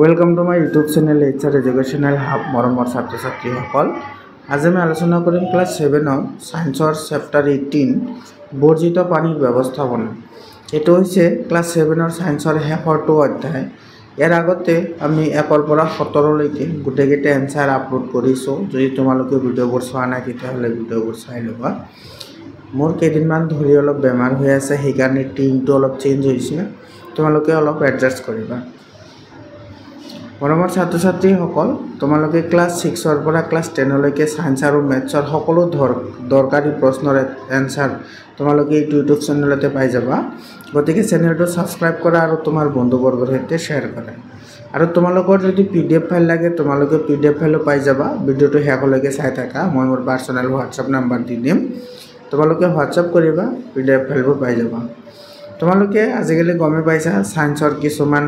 Welcome to my YouTube channel HR Educational Hub মৰমৰ ছাত্ৰ ছাত্ৰীসকল আজি আমি আলোচনা কৰিম ক্লাছ 7 ৰ সায়েন্সৰ চেপ্টাৰ 18 বৰ্জিত পানীৰ ব্যৱস্থাপনা এটো হৈছে ক্লাছ 7 ৰ সায়েন্সৰ শেষৰটো অধ্যায় ইয়াৰ আগতে আমি 1 ৰ পৰা 17 লৈকে গুটেকেটা এনসাৰ আপলোড কৰিছো যদি তোমালোকে ভিডিঅ'বোৰ চোৱা নাই তেতিয়াহলে ভিডিঅ'বোৰ চাই লবা মোৰ কেইদিনমান ধৰি অলপ বেমাৰ হৈ আছে সেইকাৰণে টিমটো অলপ চেঞ্জ হৈছে তোমালোকে অলপ এডজাস্ট কৰিবা মৰমৰ ছাত্ৰ ছাত্ৰীসকল তোমালোকে ক্লাছ 6 ৰ পৰা ক্লাছ 10 লৈকে সায়েন্স আৰু মেথছৰ সকলো দৰকাৰী প্ৰশ্নৰ এনসাৰ তোমালোকে ইউটিউব চেনেলতে পাই যাবা গতিকে চেনেলটো সাবস্ক্ৰাইব কৰা আৰু তোমাৰ বন্ধুবৰ্গৰ সৈতে শেয়াৰ কৰা আৰু তোমালোকৰ যদি পিডিএফ ফাইল লাগে তোমালোকে পিডিএফ ফাইলও পাই যাবা ভিডিওটো শেষলৈকে চাই থাকা মই মোৰ পাৰ্সোনাল WhatsApp নাম্বাৰ দি দিম তোমালোকে WhatsApp কৰিবা পিডিএফ ফাইলবোৰ পাই যাবা তোমালোকে আজিকালি গমে পাইছা সায়েন্সৰ কিছুমান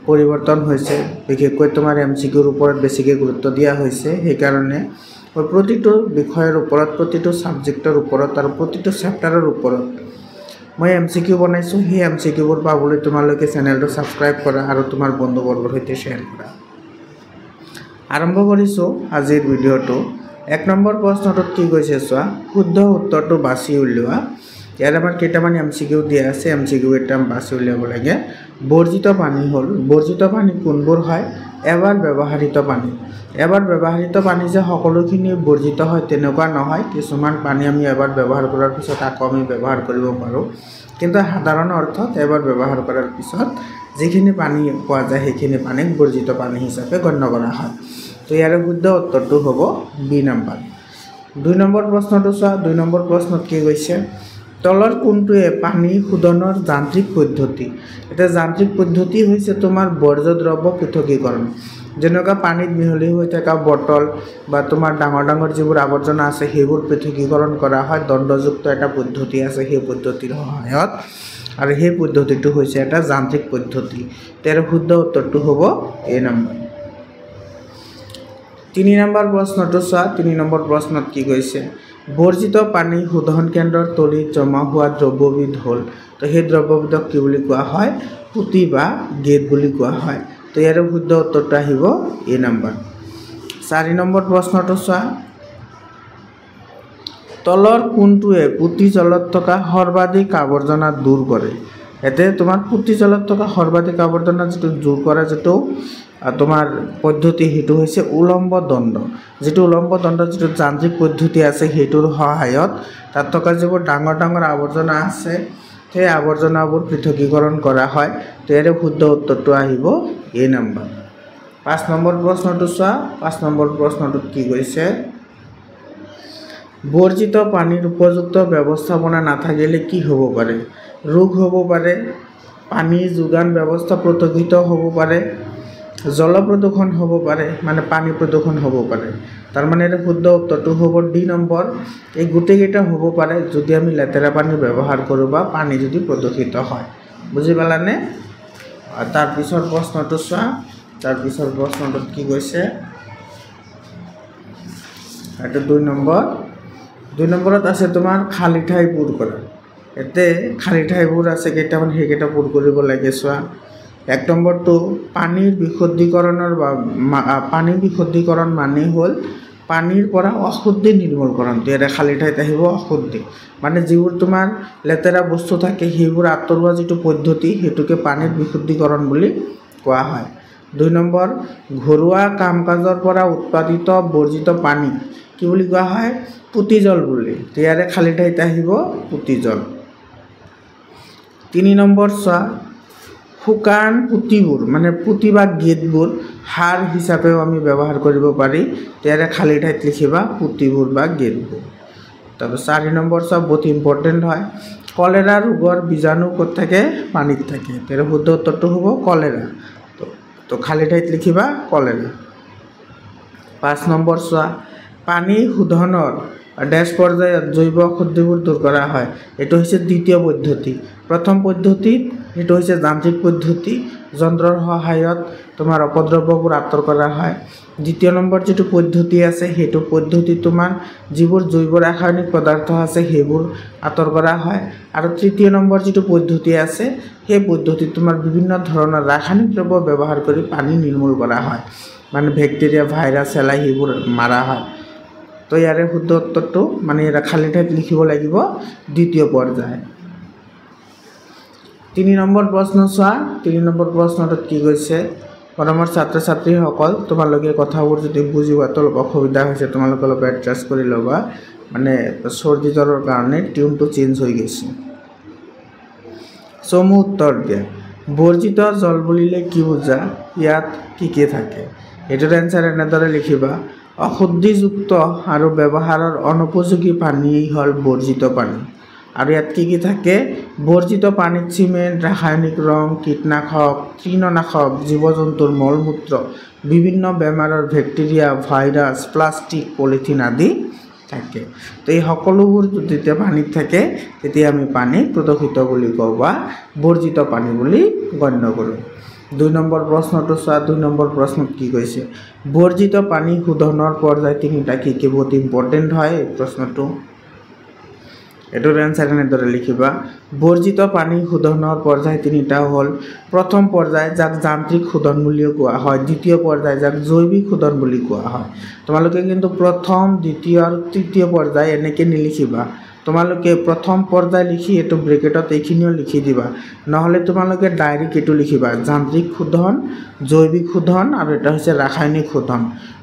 পৰিৱৰ্তন হৈছে বিশেষকৈ তোমাৰ এমসিকিউৰ ওপৰত বেছিকৈ গুৰুত্ব দিয়া হৈছে সেই কাৰণে প্ৰতিটো বিষয়ৰ ওপৰত প্ৰতিটো সাবজেক্টৰ ওপৰত আৰু প্ৰতিটো চেপ্টাৰৰ ওপৰত মই এমসিকিউ বনাইছো সেই এমসিকিউবোৰ পাবলৈ তোমালোকে চেনেলটো সাবস্ক্ৰাইব কৰা আৰু তোমাৰ বন্ধুবৰ্গৰ সৈতে শেয়াৰ কৰা আৰম্ভ কৰিছো আজিৰ ভিডিওটো 1 নম্বৰ প্ৰশ্নটোত কি কৈছে চোৱা শুদ্ধ উত্তৰটো বাছি উলিওৱা ইয়াৰ আমাৰ কেইটামান এমসিকিউ দিয়া আছে এমসিকিউ এটা বাছি উলিয়াব লাগে বৰ্জিত পানী হল বৰ্জিত পানী কোনবোৰ হয় এবাৰ ব্যৱহাৰিত পানী যে সকলোখিনি বৰ্জিত হয় তেনেকুৱা নহয় কিছুমান পানী আমি এবাৰ ব্যৱহাৰ কৰাৰ পিছত আকৌ আমি ব্যৱহাৰ কৰিব পাৰো কিন্তু সাধাৰণ অৰ্থত এবাৰ ব্যৱহাৰ কৰাৰ পিছত যিখিনি পানী পোৱা যায় সেইখিনি পানীক বৰ্জিত পানী হিচাপে গণ্য কৰা হয় তো ইয়াৰ শুদ্ধ উত্তৰটো হ'ব বি নম্বৰ 2 নম্বৰ প্ৰশ্নটো চোৱা 2 নম্বৰ প্ৰশ্নত কি কৈছে তলৰ কোনটোৱে পানী শোধনৰ যান্ত্ৰিক পদ্ধতি এটা যান্ত্ৰিক পদ্ধতি হৈছে তোমাৰ বৰ্জ্য দ্ৰব্য পৃথকীকৰণ যেনেকা পানীত মিহলি হৈ থকা বটল বা তোমাৰ ডাঙৰ যিবোৰ আৱৰ্জনা আছে সেইবোৰ পৃথকীকৰণ কৰা হয় দণ্ডযুক্ত এটা পদ্ধতি আছে সেই পদ্ধতিৰ সহায়ত আৰু সেই পদ্ধতিটো হৈছে এটা যান্ত্ৰিক পদ্ধতি তাৰ শুদ্ধ উত্তৰটো হ'ব এ নম্বৰ 3 নম্বৰ প্ৰশ্নটো চোৱা 3 নম্বৰ প্ৰশ্নত কি কৈছে বৰ্জিত পানী শোধন কেন্দ্ৰৰ তলিত জমা হোৱা দ্ৰব্যবিধ হল তো সেই দ্ৰব্যবিধক কি বুলি কোৱা হয় পুতি বা গেট বুলি কোৱা হয় তো ইয়াৰ শুদ্ধ উত্তৰটো আহিব এ নম্বৰ 4 নম্বৰ প্ৰশ্নটো চোৱা তলৰ কোনটোৱে পুতি জলত থকা সৰ্বাধিক আৱৰ্জনা দূৰ কৰে এতে তোমাৰ পুতি জলত থকা সৰ্বাধিক আৱৰ্জনা যেটো দূৰ কৰা যেটো তোমাৰ পদ্ধতি হেতু হৈছে উলম্ব দণ্ড যেটো উলম্ব দণ্ড যেটো যান্ত্ৰিক পদ্ধতি আছে হেতুৰ সহায়ত তাত থকা যিবোৰ ডাঙৰ আৱৰ্জনা আছে সেই আৱৰ্জনাবোৰ পৃথকীকৰণ কৰা হয় তেৰে শুদ্ধ উত্তৰটো আহিব এ নম্বৰ 5 নম্বৰ প্ৰশ্নটো চোৱা 5 নম্বৰ প্ৰশ্নটোত কি কৈছে বৰ্জিত পানীৰ উপযুক্ত ব্যৱস্থাপনা নাথাকিলে কি হ'ব পাৰে ৰোগ হ'ব পাৰে পানী যোগান ব্যৱস্থা প্ৰতকিত হ'ব পাৰে জল প্ৰদূষণ হ'ব পাৰে মানে পানী প্ৰদূষণ হ'ব পাৰে তাৰ মানে এটা শুদ্ধ উত্তৰটো হ'ব ডি নম্বৰ এই গুটেকেটা হ'ব পাৰে যদি আমি লেতেৰা পানী ব্যৱহাৰ কৰো বা পানী যদি প্ৰদূষিত হয় বুজি পালানে তাৰ পিছৰ প্ৰশ্নটো চোৱা তাৰ পিছৰ প্ৰশ্নটোত কি কৈছে এটা 2 নম্বৰত আছে তোমাৰ খালি ঠাই পূৰ কৰা এতে খালি ঠাইবোৰ আছে কেইটামান হেকেটা পূৰ কৰিব লাগে চোৱা 1 নম্বৰটো পানীৰ বিশুদ্ধীকৰণৰ বা পানী বিশুদ্ধীকৰণ মানে হল পানীৰ পৰা অশুদ্ধি নিৰ্মূলকৰণ তেৰে খালি ঠাইত আহিব অশুদ্ধি মানে যিবোৰ তোমাৰ লেতেৰা বস্তু থাকে সেইবোৰ আঁতৰোৱা যেটো পদ্ধতি হেতুকে পানীৰ বিশুদ্ধীকৰণ বুলি কোৱা হয় 2 নম্বৰ ঘৰুৱা কামকাজৰ পৰা উৎপাদিত বৰ্জিত পানী কি বুলি কোৱা হয় পুতি জল বুলি তেৰে খালি ঠাইত আহিব পুতি জল 3 নম্বৰ চোৱা শুকান পুতিবোৰ মানে পুতি বা গেটবোৰ হাৰ হিচাপেও আমি ব্যৱহাৰ কৰিব পাৰি তেৰে খালি ঠাইত লিখিবা পুতিবোৰ বা গেটবোৰ তাৰ 4 নম্বৰ চোৱা বহুত ইম্পৰ্টেন্ট হয় কলেৰা ৰোগৰ বীজাণু ক'ত থাকে পানীত থাকে তেৰে শুদ্ধ উত্তৰটো হ'ব কলেৰা তো খালি ঠাইত লিখিবা কলেৰা 5 নম্বৰ চোৱা পানী শোধনৰ ড্যাশ পৰ্যায়ত জৈব অশুদ্ধিবোৰ দূৰ কৰা হয় এইটো হৈছে দ্বিতীয় পদ্ধতি প্ৰথম পদ্ধতিত এইটো হৈছে যান্ত্ৰিক পদ্ধতি যন্ত্ৰৰ সহায়ত তোমাৰ অপদ্ৰব্যবোৰ আঁতৰ কৰা হয় দ্বিতীয় নম্বৰ যেটো পদ্ধতি আছে হেতু পদ্ধতি তোমাৰ যিবোৰ জৈব ৰাসায়নিক পদাৰ্থ আছে হেবোৰ আঁতৰ কৰা হয় আৰু তৃতীয় নম্বৰ যেটো পদ্ধতি আছে সেই পদ্ধতি তোমাৰ বিভিন্ন ধৰণৰ ৰাসায়নিক দ্ৰব্য ব্যৱহাৰ কৰি পানী নিৰ্মূল কৰা হয় মানে ব্যাকটেৰিয়া ভাইৰাছ এলাই হেবোৰ মাৰা হয় তো ইয়াৰে শুদ্ধ উত্তৰটো মানে এৰা খালি ঠাইত লিখিব লাগিব দ্বিতীয় পৰ্যায় 3 নম্বৰ প্ৰশ্ন চোৱা 3 নম্বৰ প্ৰশ্নটোত কি কৈছে পৰমৰ ছাত্ৰ ছাত্ৰীসকল তোমালোকে কথাবোৰ যদি বুজিবাত অলপ অসুবিধা হৈছে তোমালোকে অলপ এডজাস্ট কৰি লবা মানে সৰ্দি জ্বৰৰ কাৰণে টিউনটো চেঞ্জ হৈ গৈছে সমু উত্তৰ দিয়া বৰ্জিত জল বুলিলে কি বুজা ইয়াত কি কি থাকে এটাৰ আনসাৰ এনেদৰে লিখিবা অশুদ্ধিযুক্ত আৰু ব্যৱহাৰৰ অনুপযোগী পানী হল বৰ্জিত পানী আৰু ইয়াত কি থাকে বৰ্জিত পানীত সিমেন্ট ৰাসায়নিক ৰং কীটনাশক তৃণনাশক জীৱ-জন্তুৰ মলমূত্ৰ বিভিন্ন বেমাৰৰ ব্যাকটেৰিয়া ভাইৰাছ প্লাষ্টিক পলিথিন আদি থাকে তো এই সকলোবোৰ যদি পানীত থাকে তেতিয়া আমি পানী প্ৰদূষিত বুলি কওঁ বা বৰ্জিত পানী বুলি গণ্য কৰোঁ 2 নম্বৰ প্ৰশ্নটো চোৱা 2 নম্বৰ প্ৰশ্নত কি কৈছে বৰ্জিত পানী শোধনৰ পৰ্যায় তিনিটা কি কি বহুত ইম্পৰ্টেন্ট হয় এই প্ৰশ্নটো এটোৰ আনসাৰ এনেদৰে লিখিবা বৰ্জিত পানী শোধনৰ পৰ্যায় তিনিটা হল প্ৰথম পৰ্যায় যাক যান্ত্ৰিক শোধন বুলি কোৱা হয় দ্বিতীয় পৰ্যায় যাক জৈৱিক শোধন বুলি কোৱা হয় তোমালোকে কিন্তু প্ৰথম দ্বিতীয় আৰু তৃতীয় পৰ্যায় এনেকে নিলিখিবা তোমালোকে প্ৰথম পৰ্যায় লিখি এটো ব্ৰেকেটত এইখিনিও লিখি দিবা নহলে তোমালোকে ডাইৰেক্ট এটো লিখিবা যান্ত্ৰিক শোধন জৈৱিক শোধন আৰু এটা হৈছে ৰাসায়নিক শোধন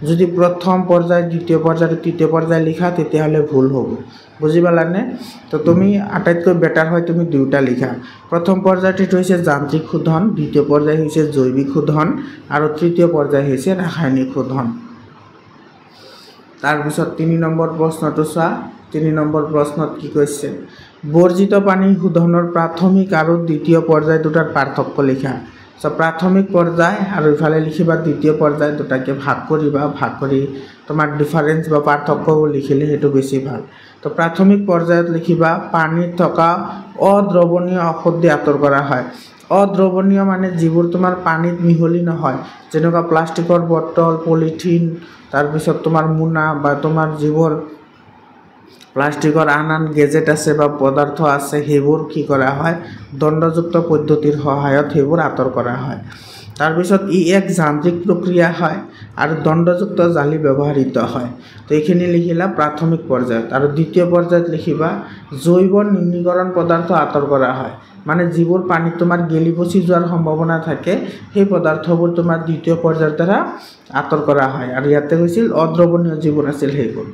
যদি প্ৰথম পৰ্যায় দ্বিতীয় পৰ্যায় আৰু তৃতীয় পৰ্যায় লিখা তেতিয়া হলে ভুল হ'ব বুজিবালানে তো তুমি আটাইতকৈ বেটাৰ হয় তুমি দুটা লিখা প্ৰথম পৰ্যায়টো হৈছে যান্ত্ৰিক শোধন দ্বিতীয় পৰ্যায় হৈছে জৈৱিক শোধন আৰু তৃতীয় পৰ্যায় হৈছে ৰাসায়নিক শোধন তাৰ পিছত 3 নম্বৰ প্ৰশ্নটো চোৱা 3 নম্বৰ প্ৰশ্নত কি কৈছে বৰ্জিত পানী শোধনৰ প্ৰাথমিক আৰু দ্বিতীয় পৰ্যায় দুটাৰ পাৰ্থক্য লিখা সো প্ৰাথমিক পৰ্যায় আৰু ইফালে লিখিবা দ্বিতীয় পৰ্যায় দুটাকে ভাগ কৰিবা ভাগ কৰি তোমাৰ ডিফাৰেন্স বা পাৰ্থক্য লিখিলে হেতু বেছি ভাল তো প্ৰাথমিক পৰ্যায়ত লিখিবা পানীত থকা অদ্ৰৱণীয় অশুদ্ধি আঁতৰ কৰা হয় অদ্ৰৱণীয় মানে যিবোৰ তোমাৰ পানীত মিহলি নহয় যেনেকুৱা প্লাষ্টিকৰ বটল পলিথিন তাৰ পিছত তোমাৰ মুনা বা তোমাৰ যিবোৰ প্লাষ্টিকৰ আন গেজেট আছে বা পদাৰ্থ আছে হেবোৰ কি কৰা হয় দণ্ডযুক্ত পদ্ধতিৰ সহায়ত হেবোৰ আঁতৰ কৰা হয় তাৰ পিছত ই এক যান্ত্ৰিক প্ৰক্ৰিয়া হয় আৰু দণ্ডযুক্ত জালি ব্যৱহৃত হয় তো এইখিনি লিখিলা প্ৰাথমিক পৰ্যায়ত আৰু দ্বিতীয় পৰ্যায়ত লিখিবা জৈৱ নিৰ্ণীকৰণ পদাৰ্থ আঁতৰ কৰা হয় মানে যিবোৰ পানীত তোমাৰ গেলি পচি যোৱাৰ সম্ভাৱনা থাকে সেই পদাৰ্থবোৰ তোমাৰ দ্বিতীয় পৰ্যায়ৰ দ্বাৰা আঁতৰ কৰা হয় আৰু ইয়াতে হৈছিল অদ্ৰৱণীয় যিবোৰ আছিল সেইবোৰ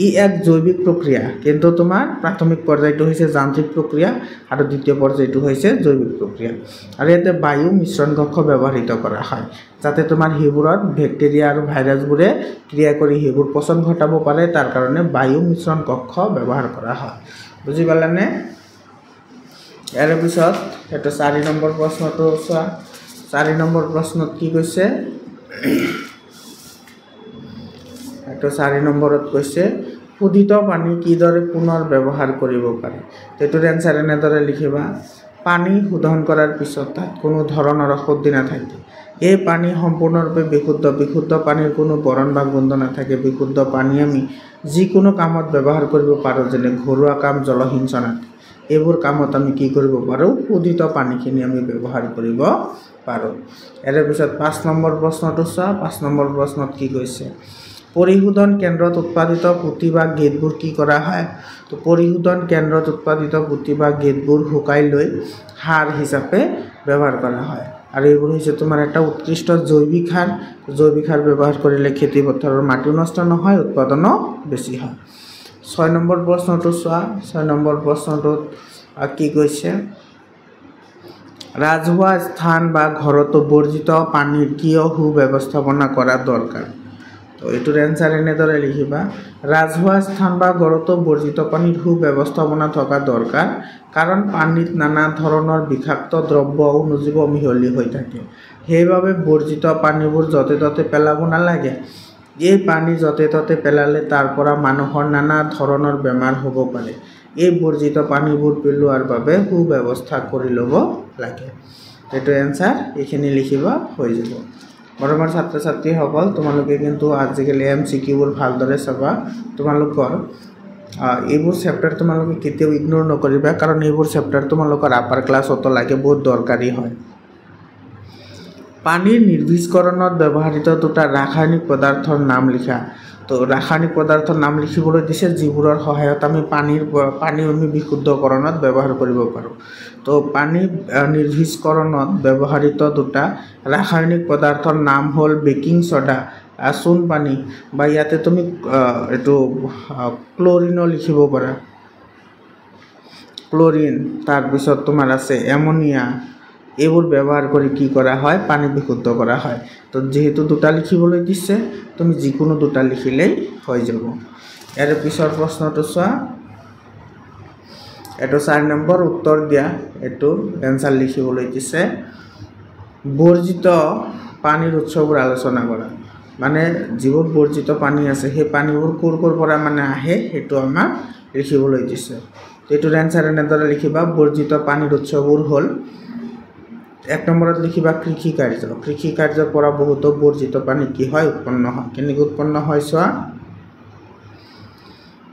ই এক জৈৱিক প্ৰক্ৰিয়া কিন্তু তোমাৰ প্ৰাথমিক পৰ্যায়টো হৈছে যান্ত্ৰিক প্ৰক্ৰিয়া আৰু দ্বিতীয় পৰ্যায়টো হৈছে জৈৱিক প্ৰক্ৰিয়া আৰু ইয়াতে বায়ু মিশ্ৰণ কক্ষ ব্যৱহৃত কৰা হয় যাতে তোমাৰ হেবোৰত ব্যাকটেৰিয়া আৰু ভাইৰাছবোৰে ক্ৰিয়া কৰি হেবোৰ পচন ঘটাব পাৰে তাৰ কাৰণে বায়ু মিশ্ৰণ কক্ষ ব্যৱহাৰ কৰা হয় বুজি পালানে ইয়াৰ পিছত এটা 4 নম্বৰ প্ৰশ্নটো চোৱা 4 নম্বৰ প্ৰশ্নত কি কৈছে এটা 4 নম্বৰত কৈছে শোধিত পানী কিদৰে পুনৰ ব্যৱহাৰ কৰিব পাৰি এটোৰ আনসাৰ এনেদৰে লিখিবা পানী শোধন কৰাৰ পিছত তাত কোনো ধৰণৰ অশুদ্ধি নাথাকে এই পানী সম্পূৰ্ণৰূপে বিশুদ্ধ পানীৰ কোনো বৰণ বা গোন্ধ নাথাকে বিশুদ্ধ পানী আমি যিকোনো কামত ব্যৱহাৰ কৰিব পাৰোঁ যেনে ঘৰুৱা কাম জলসিঞ্চন এইবোৰ কামত আমি কি কৰিব পাৰোঁ শোধিত পানীখিনি আমি ব্যৱহাৰ কৰিব পাৰোঁ এৰ পিছত 5 নম্বৰ প্ৰশ্নটো চোৱা 5 নম্বৰ প্ৰশ্নত কি কৈছে পৰিশোধন কেন্দ্ৰত উৎপাদিত পুতি বা গেটবোৰ কি কৰা হয় তো পৰিশোধন কেন্দ্ৰত উৎপাদিত পুতি বা গেটবোৰ শুকাই লৈ সাৰ হিচাপে ব্যৱহাৰ কৰা হয় আৰু এইবোৰ হৈছে তোমাৰ এটা উৎকৃষ্ট জৈৱিক সাৰ ব্যৱহাৰ কৰিলে খেতি পথাৰৰ মাটি নষ্ট নহয় উৎপাদনো বেছি হয় 6 নম্বৰ প্ৰশ্নটো চোৱা 6 নম্বৰ প্ৰশ্নটোত কি কৈছে ৰাজহুৱা স্থান বা ঘৰতো বৰ্জিত পানীৰ কিয় সুব্যৱস্থাপনা কৰা দৰকাৰ তো এটোৰ আনসাৰ এনেদৰে লিখিবা ৰাজহুৱা স্থান বা ঘৰতো বৰ্জিত পানীৰ সুব্যৱস্থাপনা থকা দৰকাৰ কাৰণ পানীত নানা ধৰণৰ বিষাক্ত দ্ৰব্য অনুজীৱ মিহলি হৈ থাকে সেইবাবে বৰ্জিত পানীবোৰ যতে ততে পেলাব নালাগে এই পানী য'তে ত'তে পেলালে তাৰ পৰা মানুহৰ নানা ধৰণৰ বেমাৰ হ'ব পাৰে। এই বৰ্জিত পানীবোৰ পেলোৱাৰ বাবে সুব্যৱস্থা কৰি ল'ব লাগে। এইটো এনসাৰ এইখিনি লিখিব হৈ যাব। মৰমৰ ছাত্ৰ ছাত্ৰীসকল, তোমালোকে কিন্তু আজিকালি MCQবোৰ ভালদৰে চাবা। তোমালোকৰ এইবোৰ চেপ্টাৰ তোমালোকে কেতিয়াও ইগনোৰ নকৰিবা, কাৰণ এইবোৰ চেপ্টাৰ তোমালোকৰ আপাৰ ক্লাছতো লাগে, বহুত দৰকাৰী হয়। পানীৰ নিৰ্বীজকৰণত ব্যৱহৃত দুটা ৰাসায়নিক পদাৰ্থৰ নাম লিখা। তো ৰাসায়নিক পদাৰ্থৰ নাম লিখিবলৈ দিছে যিবোৰৰ সহায়ত আমি পানী আমি বিশুদ্ধকৰণত ব্যৱহাৰ কৰিব পাৰোঁ। তো পানী নিৰ্বীজকৰণত ব্যৱহৃত দুটা ৰাসায়নিক পদাৰ্থৰ নাম হ'ল বেকিং ছ'ডা, চূণ পানী, বা ইয়াতে তুমি এইটো ক্লৰিনো লিখিব পাৰা, ক্লৰিন। তাৰপিছত তোমাৰ আছে এমনিয়া। এইবোৰ ব্যৱহাৰ কৰি কি কৰা হয়? পানী বিশুদ্ধ কৰা হয়। তো যেহেতু দুটা লিখিবলৈ দিছে, তুমি যিকোনো দুটা লিখিলেই হৈ যাব। ইয়াৰ পিছৰ প্ৰশ্নটো চোৱা। এইটো 4 নম্বৰ উত্তৰ দিয়া, এইটো এনসাৰ লিখিবলৈ দিছে। বৰ্জিত পানীৰ উৎসবোৰ আলোচনা কৰা। মানে যিবোৰ বৰ্জিত পানী আছে সেই পানীবোৰ ক'ৰ পৰা মানে আহে সেইটো আমাক লিখিবলৈ দিছে। এইটোৰ এনসাৰ এনেদৰে লিখিবা। বৰ্জিত পানীৰ উৎসবোৰ হ'ল 1 নম্বৰত লিখিবা কৃষি কাৰ্য। কৃষি কাৰ্যৰ পৰা বহুতো বৰ্জিত পানী কি হয়? উৎপন্ন হয়। কেনেকৈ উৎপন্ন হয় চোৱা।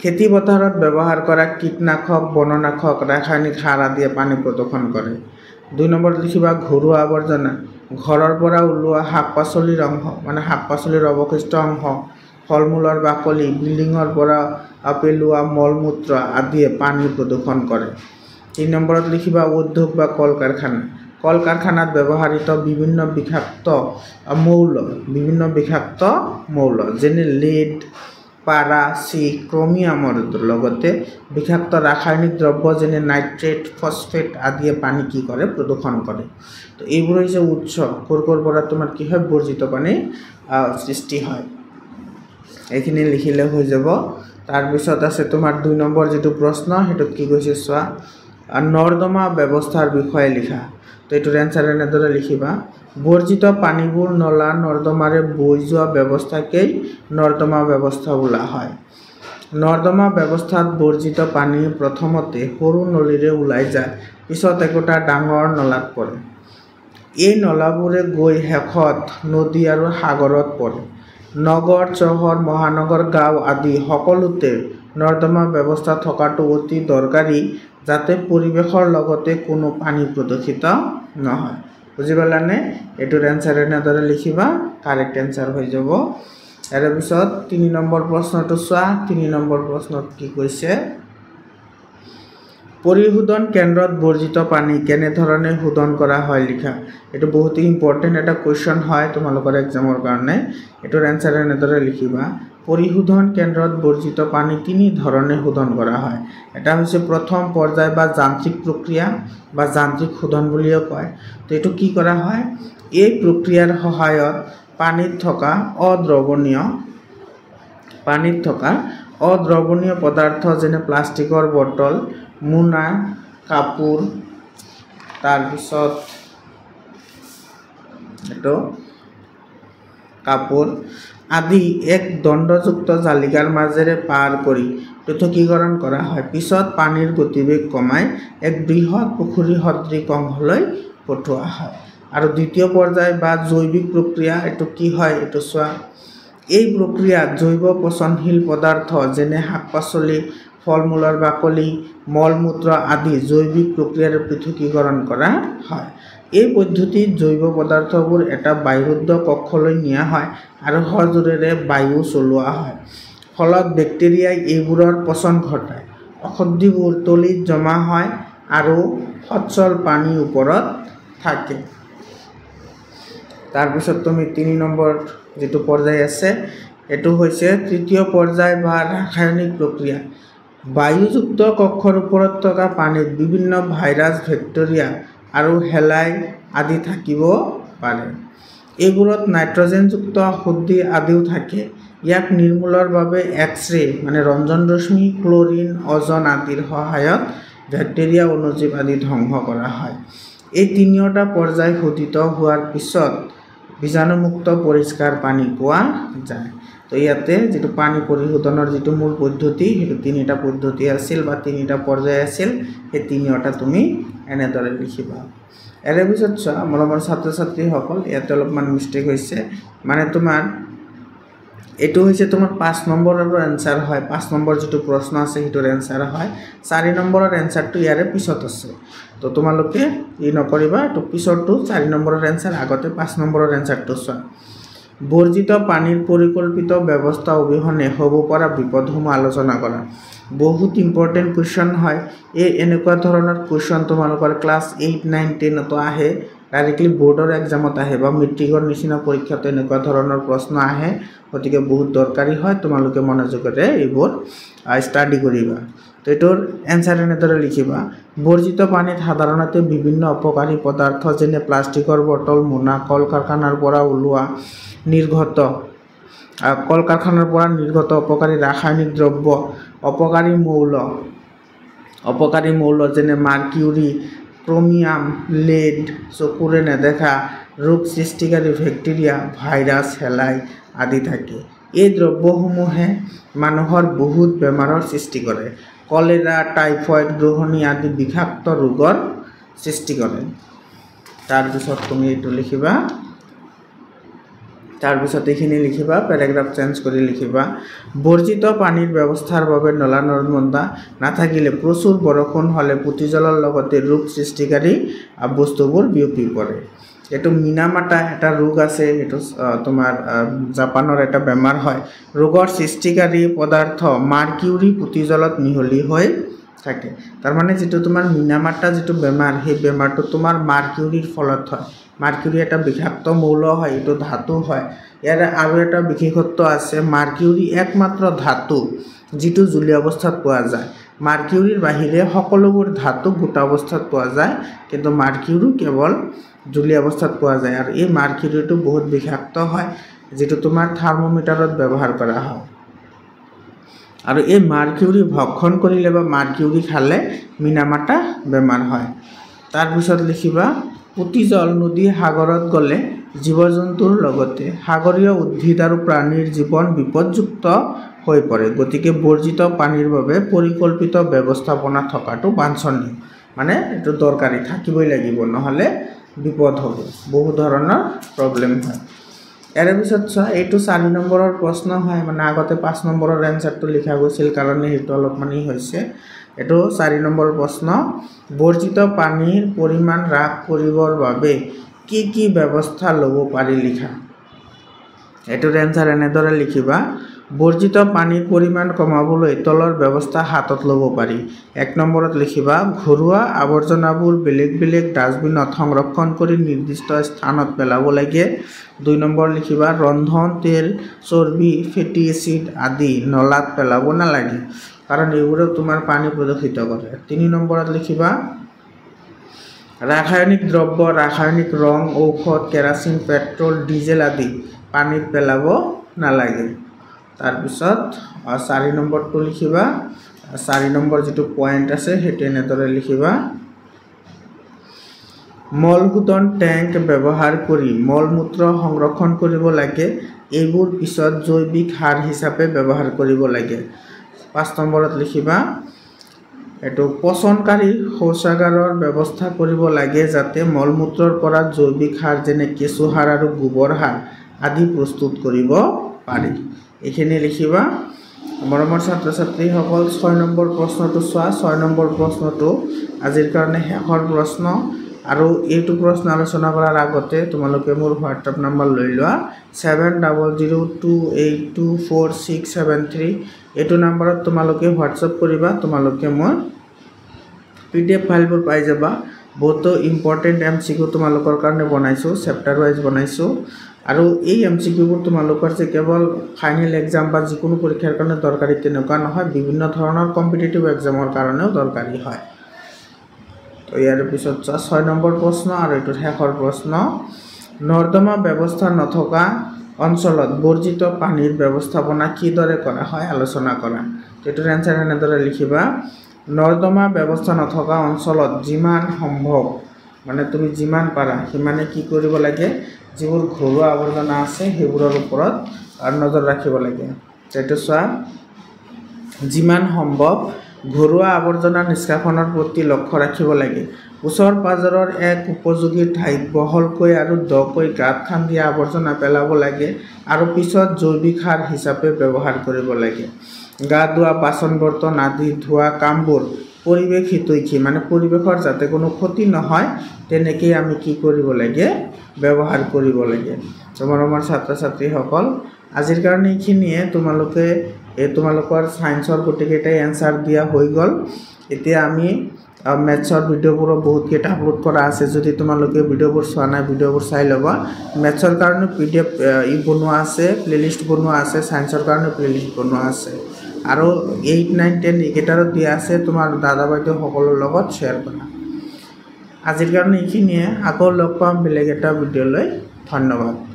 খেতি পথাৰত ব্যৱহাৰ কৰা কীটনাশক, বননাশক, ৰাসায়নিক সাৰ আদিয়ে পানী প্ৰদূষণ কৰে। 2 নম্বৰত লিখিবা ঘৰুৱা আৱৰ্জনা। ঘৰৰ পৰা ওলোৱা শাক পাচলিৰ অংশ, মানে শাক পাচলিৰ অৱশিষ্ট অংশ, ফল মূলৰ বাকলি, বিল্ডিঙৰ পৰা পেলোৱা মল মূত্ৰ আদিয়ে পানী প্ৰদূষণ কৰে। 3 নম্বৰত লিখিবা উদ্যোগ বা কল কাৰখানা। কল কাৰখানাত ব্যৱহৃত বিভিন্ন বিষাক্ত মৌল যেনে লেড, পাৰা, ক্ৰমিয়ামৰ লগতে বিষাক্ত ৰাসায়নিক দ্ৰব্য যেনে নাইট্ৰেট, ফসফেট আদিয়ে পানী কি কৰে? প্ৰদূষণ কৰে। তো এইবোৰ হৈছে উৎস, ক'ৰ পৰা তোমাৰ কি হয়? বৰ্জিত পানী সৃষ্টি হয়। এইখিনি লিখিলে হৈ যাব। তাৰপিছত আছে তোমাৰ 2 নম্বৰ যিটো প্ৰশ্ন, সেইটোত কি কৈছে চোৱা। নৰ্দমা ব্যৱস্থাৰ বিষয়ে লিখা। তো এইটোৰ এনসাৰ এনেদৰে লিখিবা। বৰ্জিত পানীবোৰ নলা নৰ্দমাৰে বৈ যোৱা ব্যৱস্থাকেই নৰ্দমা ব্যৱস্থা বোলা হয়। নৰ্দমা ব্যৱস্থাত বৰ্জিত পানী প্ৰথমতে সৰু নলীৰে ওলাই যায়, পিছত একোটা ডাঙৰ নলাত পৰে। এই নলাবোৰে গৈ শেষত নদী আৰু সাগৰত পৰে। নগৰ, চহৰ, মহানগৰ, গাঁও আদি সকলোতে নৰ্দমা ব্যৱস্থা থকাটো অতি দৰকাৰী, যাতে পৰিৱেশৰ লগতে কোনো পানী প্ৰদূষিত নহয়। বুজি পালানে? এইটোৰ এনসাৰ এনেদৰে লিখিবা, কাৰেক্ট এনসাৰ হৈ যাব। ইয়াৰ পিছত 3 নম্বৰ প্ৰশ্নটো চোৱা। 3 নম্বৰ প্ৰশ্নত কি কৈছে? পৰিশোধন কেন্দ্ৰত বৰ্জিত পানী কেনেধৰণে শোধন কৰা হয় লিখা। এইটো বহুত ইম্পৰ্টেণ্ট এটা কুৱেশ্যন হয় তোমালোকৰ এক্সামৰ কাৰণে। এইটোৰ এনসাৰ এনেদৰে লিখিবা। পৰিশোধন কেন্দ্ৰত বৰ্জিত পানী 3 ধৰণে শোধন কৰা হয়। এটা হৈছে প্ৰথম পৰ্যায় বা যান্ত্ৰিক প্ৰক্ৰিয়া বা যান্ত্ৰিক শোধন বুলিও কয়। তো এইটো কি কৰা হয়? এই প্ৰক্ৰিয়াৰ সহায়ত পানীত থকা অদ্ৰৱণীয় পদাৰ্থ যেনে প্লাষ্টিকৰ বটল, মোনা, কাপোৰ, তাৰপিছত আদি এক দণ্ডযুক্ত জালিকাৰ মাজেৰে পাৰ কৰি পৃথকীকৰণ কৰা হয়। পিছত পানীৰ গতিবেগ কমাই এক বৃহৎ পুখুৰী সদৃশ অংশলৈ পঠোৱা হয়। আৰু দ্বিতীয় পৰ্যায় বা জৈৱিক প্ৰক্ৰিয়া, এইটো কি হয়? এইটো চোৱা। এই প্ৰক্ৰিয়াত জৈৱ পচনশীল পদাৰ্থ যেনে শাক পাচলি, ফল মূলৰ বাকলি, মল মূত্ৰ আদি জৈৱিক প্ৰক্ৰিয়াৰে পৃথকীকৰণ কৰা হয়। এই পদ্ধতিত জৈৱ পদাৰ্থবোৰ এটা বায়ুৰুদ্ধ কক্ষলৈ নিয়া হয় আৰু সজোৰেৰে বায়ু চলোৱা হয়। ফলত বেক্টেৰিয়াই এইবোৰৰ পচন ঘটায়। অশুদ্ধিবোৰ তলিত জমা হয় আৰু সচ্ছল পানী ওপৰত থাকে। তাৰপিছত তুমি 3 নম্বৰ যিটো পৰ্যায় আছে, এইটো হৈছে তৃতীয় পৰ্যায় বা ৰাসায়নিক প্ৰক্ৰিয়া। বায়ুযুক্ত কক্ষৰ ওপৰত থকা পানীত বিভিন্ন ভাইৰাছ, বেক্টেৰিয়া আৰু হেলাই আদি থাকিব পাৰে। এইবোৰত নাইট্ৰজেনযুক্ত অশুদ্ধি আদিও থাকে। ইয়াক নিৰ্মূলৰ বাবে এক্স-ৰে মানে ৰঞ্জন ৰশ্মি, ক্লৰিন, অজন আদিৰ সহায়ত বেক্টেৰিয়া, অণুজীৱ আদি ধ্বংস কৰা হয়। এই 3টা পৰ্যায় শোধিত হোৱাৰ পিছত বীজাণুমুক্ত পৰিষ্কাৰ পানী পোৱা যায়। তো ইয়াতে যেটো পানী পৰিশোধনৰ যেটো মূল পদ্ধতি হেতু তিনিটা পদ্ধতি আছিল বা তিনিটা পৰ্যায় আছিল এই তিনিটা তুমি এনেদৰে লিখিবা। এৰ পিছত মৰমৰ ছাত্ৰ ছাত্ৰীসকল ইয়াতে অলপমান মিষ্টেক হৈছে মানে তোমাৰ এটো হৈছে তোমাৰ 5 নম্বৰৰ এনসাৰ হয় 5 নম্বৰ যেটো প্ৰশ্ন আছে হেতুৰ এনসাৰ হয় 4 নম্বৰৰ এনসাৰটো ইয়াৰে পিছত আছে। তো তোমালোকে ই নকৰিবা তো পিছৰটো 4 নম্বৰৰ এনসাৰ আগতে 5 নম্বৰৰ এনসাৰটো চোৱা। বৰ্জিত পানীৰ পৰিকল্পিত ব্যৱস্থা অবিহনে হ'ব পৰা বিপদসমূহ আলোচনা কৰা। বহুত ইম্পৰ্টেন্ট কোৱেশ্চন হয় এই এনেকুৱা ধৰণৰ কোৱেশ্চন তোমালোকৰ ক্লাস 8 9 10 তো আহে ডাইৰেক্টলি বোৰ্ডৰ এক্সামত আহে বা মেট্ৰিকৰ নিচিনা পৰীক্ষাত এনেকুৱা ধৰণৰ প্ৰশ্ন আহে গতিকে বহুত দৰকাৰী হয় তোমালোকে মনোযোগৰে এইবোৰ ষ্টাডি কৰিবা। তো এটোৰ এনসাৰ এনেদৰে লিখিবা বৰ্জিত পানীত সাধাৰণতে বিভিন্ন অপকাৰী পদাৰ্থ যেনে প্লাষ্টিকৰ বটল মোনা কল কাৰখানাৰ পৰা ওলোৱা নিৰ্গত কল কাৰখানাৰ পৰা নিৰ্গত অপকাৰী ৰাসায়নিক দ্ৰব্য অপকাৰী মৌল যেনে মাৰ্কিউৰি ক্ৰোমিয়াম লেড চকুৰে নেদেখা ৰোগ সৃষ্টিকাৰী ব্যাক্টেৰিয়া ভাইৰাছ হেলাই আদি থাকে। এই দ্ৰব্যসমূহে মানুহৰ বহুত বেমাৰৰ সৃষ্টি কৰে। কলেৰা টাইফয়েড গ্ৰহণী আদি বিষাক্ত ৰোগৰ সৃষ্টি কৰে। তাৰ পিছত তুমি এটো লিখিবা তাৰ পিছত এইখিনি লিখিবা প্যাৰাগ্ৰাফ চেঞ্জ কৰি লিখিবা বৰ্জিত পানীৰ ব্যৱস্থাৰ বাবে নলা নৰ্দমা নাথাকিলে প্ৰচুৰ বৰষুণ হলে পুতিজলৰ লগতে ৰোগ সৃষ্টিকাৰী বস্তুবোৰ বিয়পি পৰে। এটো মিনামাটা এটা ৰোগ আছে এটো তোমাৰ জাপানৰ এটা বেমাৰ হয় ৰোগৰ সৃষ্টিকাৰী পদাৰ্থ মাৰ্কিউৰি পুতিজলত মিহলি হৈ থাকে। তাৰ মানে যেটো তোমাৰ মিনামাটা যেটো বেমাৰ সেই বেমাৰটো তোমাৰ মাৰ্কিউৰিৰ ফলত হয়। মাৰ্কিউৰি এটা বিষাক্ত মৌল হয় এটো ধাতু হয়। ইয়াৰ আৰু এটা বিশেষত্ব আছে মাৰ্কিউৰি একমাত্ৰ ধাতু যেটো জলীয় অৱস্থাত পোৱা যায়। মাৰ্কিউৰিৰ বাহিৰে সকলোবোৰ ধাতু গোটা অৱস্থাত পোৱা যায় কিন্তু মাৰ্কিউৰি কেৱল জলীয় অৱস্থাত পোৱা যায় আৰু এই মাৰ্কিউৰিটো বহুত বিষাক্ত হয় যেটো তোমাৰ থাৰ্মোমিটাৰত ব্যৱহাৰ কৰা হয়। আৰু এই মাৰ্কিউৰি ভক্ষণ কৰিলে বা মাৰ্কিউৰি খালে মিনামাটা বেমাৰ হয়। তাৰ পিছত লিখিবা পুতিজল নদী সাগৰত গলে জীৱ-জন্তুৰ লগতে সাগৰীয় উদ্ভিদ আৰু প্ৰাণীৰ জীৱন বিপদযুক্ত হৈ পৰে। গতিকে বৰ্জিত পানীৰ বাবে পৰিকল্পিত ব্যৱস্থাপনা থকাটো বাঞ্ছনীয় মানে এটো দৰকাৰী থাকিবই লাগিব নহলে বিপদ হ'ব বহু ধৰণৰ প্ৰবলেম হয়। এৰ পিছত এইটো 4 নম্বৰৰ প্ৰশ্ন হয় মানে আগতে 5 নম্বৰৰ এনসাৰটো লিখা গৈছিল কাৰণে হেতু অলপমানি হৈছে। এটো 4 নম্বৰ প্ৰশ্ন বৰ্জিত পানীৰ পৰিমাণ হ্ৰাস কৰিবৰ বাবে কি ব্যৱস্থা ল'ব পাৰি লিখা। এটোৰ এনসাৰ এনেদৰে লিখিবা বৰ্জিত পানীৰ পৰিমাণ কমাবলৈ তলৰ ব্যৱস্থা হাতত ল'ব পাৰি। 1 নম্বৰত লিখিবা ঘৰুৱা আৱৰ্জনাবোৰ বেলেগ বেলেগ ডাষ্টবিনত সংৰক্ষণ কৰি নিৰ্দিষ্ট স্থানত পেলাব লাগে। 2 নম্বৰ লিখিবা ৰন্ধন তেল চৰ্বি ফেটি এসিড আদি নলাত পেলাব নালাগে কাৰণ এইবোৰে তোমাৰ পানী প্ৰদূষিত কৰে। 3 নম্বৰত লিখিবা ৰাসায়নিক দ্ৰব্য ৰাসায়নিক ৰং ঔষধ কেৰাচিন পেট্ৰল ডিজেল আদি পানীত পেলাব নালাগে। তাৰ পিছত 4 নম্বৰটো লিখিবা 4 নম্বৰ যেটো পয়েন্ট আছে হেতু এনেদৰে লিখিবা মলশোধন ট্যাঙ্ক ব্যৱহাৰ কৰি মলমূত্ৰ সংৰক্ষণ কৰিব লাগে এইবোৰ পিছত জৈৱিক সাৰ হিচাপে ব্যৱহাৰ কৰিব লাগে। 5 নম্বৰত লিখিবা এটো পচনকাৰী শৌচাগাৰৰ ব্যৱস্থা কৰিব লাগে যাতে মলমূত্ৰৰ পৰা জৈৱিক সাৰ যেনে কেঁচু সাৰ আৰু গোবৰ সাৰ আদি প্ৰস্তুত কৰিব পাৰি। এইখিনি লিখিবা। মৰমৰ ছাত্ৰ ছাত্ৰীসকল 6 নম্বৰ প্ৰশ্নটো চোৱা 6 নম্বৰ প্ৰশ্নটো আজিৰ কাৰণে শেষৰ প্ৰশ্ন আৰু এইটো প্ৰশ্ন আলোচনা কৰাৰ আগতে তোমালোকে মোৰ হোৱাটছআপ নম্বৰ লৈ লোৱা 7002824673 এইটো নম্বৰত তোমালোকে হোৱাটছআপ কৰিবা তোমালোকে মই PDF ফাইলবোৰ পাই যাবা। বহুত ইম্পৰ্টেন্ট MCQ তোমালোকৰ কাৰণে বনাইছো চেপ্টাৰ ওয়াইজ বনাইছো আৰু এই MCQবোৰ তোমালোকৰ যে কেৱল ফাইনেল এক্সাম বা যিকোনো পৰীক্ষাৰ কাৰণে দৰকাৰী তেনেকুৱা নহয় বিভিন্ন ধৰণৰ কম্পিটিটিভ এক্সামৰ কাৰণেও দৰকাৰী হয়। তো ইয়াৰ পিছত 6 নম্বৰ প্ৰশ্ন আৰু এটো শেষৰ প্ৰশ্ন নৰ্দমা ব্যৱস্থা নথকা অঞ্চলত বৰ্জিত পানীৰ ব্যৱস্থাপনা কিদৰে কৰা হয় আলোচনা কৰা। এটোৰ এনসাৰ এনেদৰে লিখিবা নৰ্দমা ব্যৱস্থা নথকা অঞ্চলত যিমান সম্ভৱ মানে তুমি যিমান পাৰা সিমানে কি কৰিব লাগে যিবোৰ ঘৰুৱা আৱৰ্জনা আছে সেইবোৰৰ ওপৰত নজৰ ৰাখিব লাগে। এইটো চোৱা, যিমান সম্ভৱ ঘৰুৱা আৱৰ্জনা নিষ্কাশনৰ প্ৰতি লক্ষ্য ৰাখিব লাগে। ওচৰ পাজৰৰ এক উপযোগী ঠাইত বহলকৈ আৰু দকৈ গাঁত খান্দি আৱৰ্জনা পেলাব লাগে আৰু পিছত জৈৱিক সাৰ হিচাপে ব্যৱহাৰ কৰিব লাগে। গা ধোৱা, বাচন বৰ্তন আদি ধোৱা কামবোৰ পৰিৱেশ হিতৈষী, মানে পৰিৱেশৰ যাতে কোনো ক্ষতি নহয় তেনেকেই আমি কি কৰিব লাগে, ব্যৱহাৰ কৰিব লাগে। মৰমৰ ছাত্ৰ ছাত্ৰীসকল, আজিৰ কাৰণে এইখিনিয়ে। তোমালোকৰ ছায়েন্সৰ গোটেইকেইটাই এনচাৰ দিয়া হৈ গ'ল। এতিয়া আমি মেথছৰ ভিডিঅ'বোৰো বহুতকেইটা আপলোড কৰা আছে। যদি তোমালোকে ভিডিঅ'বোৰ চোৱা নাই, ভিডিঅ'বোৰ চাই ল'বা। মেথছৰ কাৰণে PDF বনোৱা আছে, প্লেলিষ্ট বনোৱা আছে, ছায়েন্সৰ কাৰণে প্লেলিষ্ট বনোৱা আছে। আৰু 8, 9, 10 এইকেইটাৰো দিয়া আছে। তোমাৰ দাদা বাইদেউ সকলোৰ লগত শ্বেয়াৰ কৰা। আজিৰ কাৰণে এইখিনিয়ে। আকৌ লগ পাম বেলেগ এটা ভিডিঅ'লৈ। ধন্যবাদ।